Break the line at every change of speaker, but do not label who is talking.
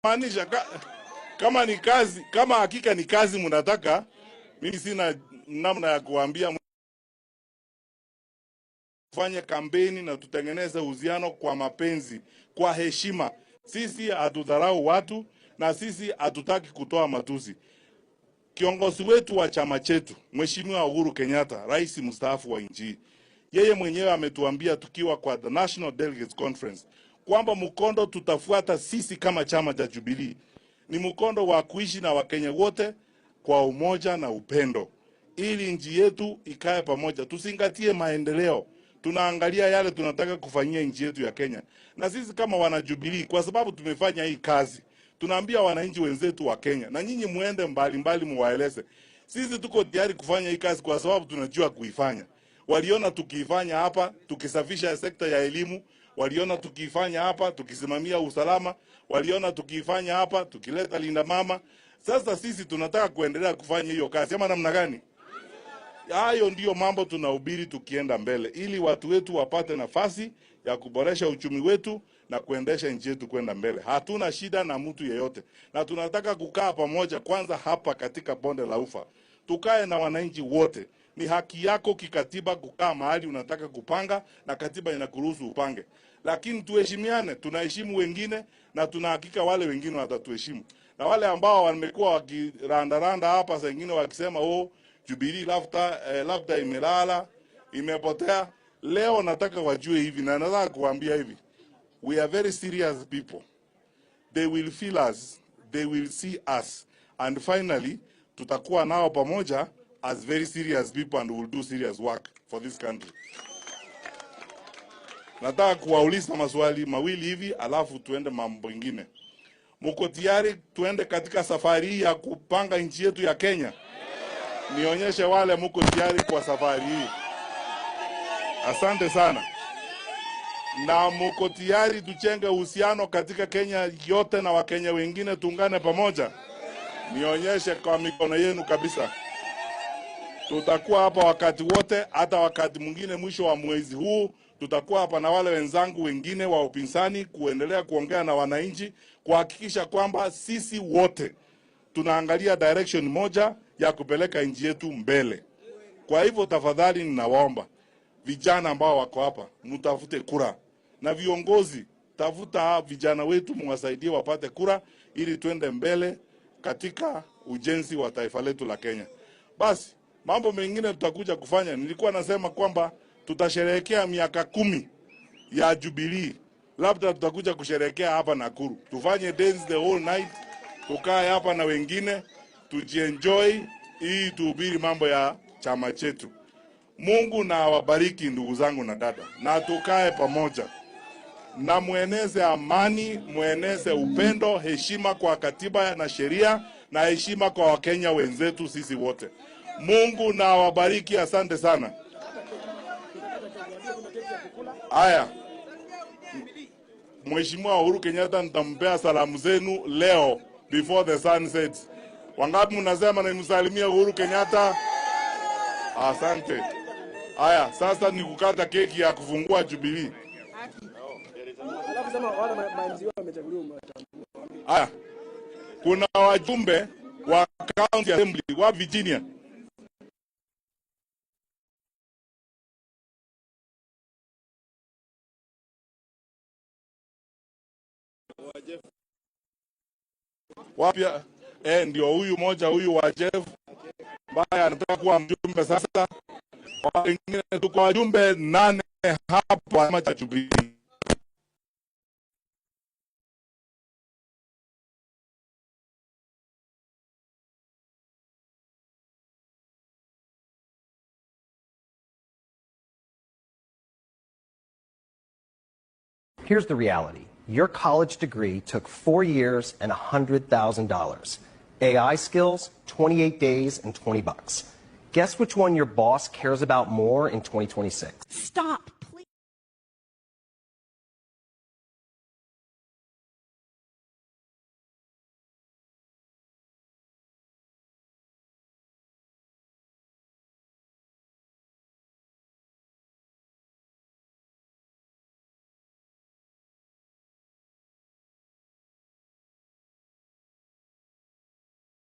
Maanisha kama ni kazi, kama hakika ni kazi mnataka, mimi sina namna ya kuambia fanye kampeni na tutengeneze uhusiano kwa mapenzi, kwa heshima. Sisi hatudharau watu na sisi hatutaki kutoa matusi. Kiongozi wetu wa chama chetu, Mheshimiwa Uhuru Kenyatta, rais mstaafu wa nchi, yeye mwenyewe ametuambia tukiwa kwa the National Delegates Conference kwamba mkondo tutafuata sisi kama chama cha Jubilee ni mkondo wa kuishi na Wakenya wote kwa umoja na upendo, ili nchi yetu ikae pamoja. Tusingatie maendeleo, tunaangalia yale tunataka kufanyia nchi yetu ya Kenya. Na sisi kama wana Jubilee, kwa sababu tumefanya hii kazi, tunaambia wananchi wenzetu wa Kenya, na nyinyi muende mbali muwaeleze, sisi tuko tayari kufanya hii kazi kwa sababu tunajua kuifanya. Waliona tukiifanya hapa, tukisafisha sekta ya elimu, waliona tukiifanya hapa, tukisimamia usalama, waliona tukiifanya hapa, tukileta linda mama. Sasa sisi tunataka kuendelea kufanya hiyo kazi. Ama namna gani? Hayo ndio mambo tunahubiri tukienda mbele, ili watu wetu wapate nafasi ya kuboresha uchumi wetu na kuendesha nchi yetu kwenda mbele. Hatuna shida na mtu yeyote, na tunataka kukaa pamoja kwanza hapa katika bonde la Ufa. Tukae na wananchi wote. Ni haki yako kikatiba kukaa mahali unataka kupanga, na katiba inakuruhusu upange. Lakini tuheshimiane, tunaheshimu wengine na tunahakika wale wengine watatuheshimu. Na wale ambao wamekuwa wakirandaranda hapa saa nyingine wakisema Jubilee labda imelala, imepotea, leo nataka wajue hivi, na nataka kuambia hivi. We are very serious people. They will feel us, they will see us, and finally tutakuwa nao pamoja as very serious people and will do serious work for this country. Nataka kuwauliza maswali mawili hivi alafu tuende mambo mengine. Mko tayari tuende katika safari hii ya kupanga nchi yetu ya Kenya? Nionyeshe wale mko tayari kwa safari hii. Asante sana. Na mko tayari tuchenge uhusiano katika Kenya yote na Wakenya wengine, tuungane pamoja? Nionyeshe kwa mikono yenu kabisa. Tutakuwa hapa wakati wote, hata wakati mwingine mwisho wa mwezi huu tutakuwa hapa na wale wenzangu wengine wa upinzani kuendelea kuongea na wananchi, kuhakikisha kwamba sisi wote tunaangalia direction moja ya kupeleka nchi yetu mbele. Kwa hivyo tafadhali ninawaomba vijana ambao wako hapa, mtafute kura, na viongozi tafuta vijana wetu muwasaidie wapate kura ili tuende mbele katika ujenzi wa taifa letu la Kenya. Basi mambo mengine tutakuja kufanya. Nilikuwa nasema kwamba tutasherehekea miaka 10 ya Jubilee. Labda tutakuja kusherehekea hapa Nakuru. Tufanye dance the whole night, tukae hapa na wengine, tujienjoy ili tuhubiri mambo ya chama chetu. Mungu na awabariki ndugu zangu na dada. Na tukae pamoja. Na mueneze amani, mueneze upendo, heshima kwa katiba na sheria, na heshima kwa Wakenya wenzetu sisi wote. Mungu na awabariki, asante sana. Haya. Mheshimiwa Uhuru Kenyatta nitampea salamu zenu leo before the sun sets. Wangapi mnasema na nimsalimie Uhuru Kenyatta? Asante. Haya, sasa ni kukata keki ya kufungua Jubilee. Haya. Kuna wajumbe wa County Assembly wa Virginia. Wapia ndio huyu moja, huyu wa Jeff mbaya anataka kuwa mjumbe sasa. Wengine tuko wajumbe 8 hapa chama cha Jubilee.
Here's the reality. Your college degree took 4 years and $100,000. AI skills, 28 days and $20. Guess which one your boss cares about more in 2026?
Stop